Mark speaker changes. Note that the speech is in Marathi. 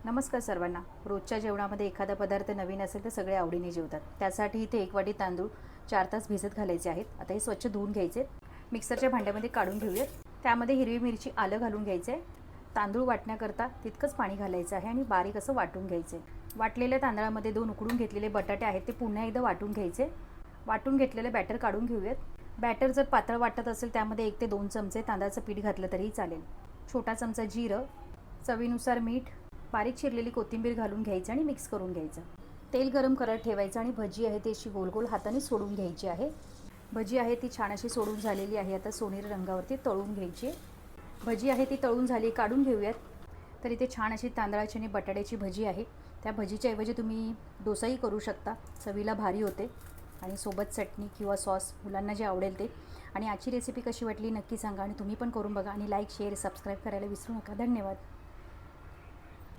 Speaker 1: नमस्कार सर्वांना. रोजच्या जेवणामध्ये एखादा पदार्थ नवीन असेल तर सगळे आवडीने जेवतात. त्यासाठी इथे 1 वाटी तांदूळ 4 तास भिजत घालायचे आहेत. आता हे स्वच्छ धुवून घ्यायचे. मिक्सरच्या भांड्यामध्ये काढून घेऊयात. त्यामध्ये हिरवी मिरची, आलं घालून घ्यायचे. तांदूळ वाटण्याकरता तितकंच पाणी घालायचं आहे आणि बारीक असं वाटून घ्यायचे. वाटलेल्या तांदळामध्ये 2 उकडून घेतलेले बटाटे आहेत ते पुन्हा एकदा वाटून घ्यायचे. वाटून घेतलेले बॅटर काढून घेऊयात. बॅटर जर पातळ वाटत असेल त्यामध्ये 1 ते 2 चमचे तांदळाचं पीठ घातलं तरीही चालेल. छोटा चमचा जिरं, चवीनुसार मीठ, बारीक चिरलेली कोथिंबीर घालून घ्यायचं आणि मिक्स करून घ्यायचं. तेल गरम करत ठेवायचं आणि भजी आहे ती अशी गोल गोल हाताने सोडून घ्यायची आहे. भजी आहे ती छान अशी सोडून झालेली आहे. आता सोनेरी रंगावरती तळून घ्यायची. भजी आहे ती तळून झाली, काढून घेऊयात. तर इथे छान अशी तांदळाची आणि बटाट्याची भजी आहे. त्या भजीच्या ऐवजी तुम्ही डोसाही करू शकता. चवीला भारी होते आणि सोबत चटणी किंवा सॉस मुलांना जे आवडेल ते. आणि आजची रेसिपी कशी वाटली नक्की सांगा आणि तुम्ही पण करून बघा आणि लाईक, शेअर, सबस्क्राईब करायला विसरू नका. धन्यवाद.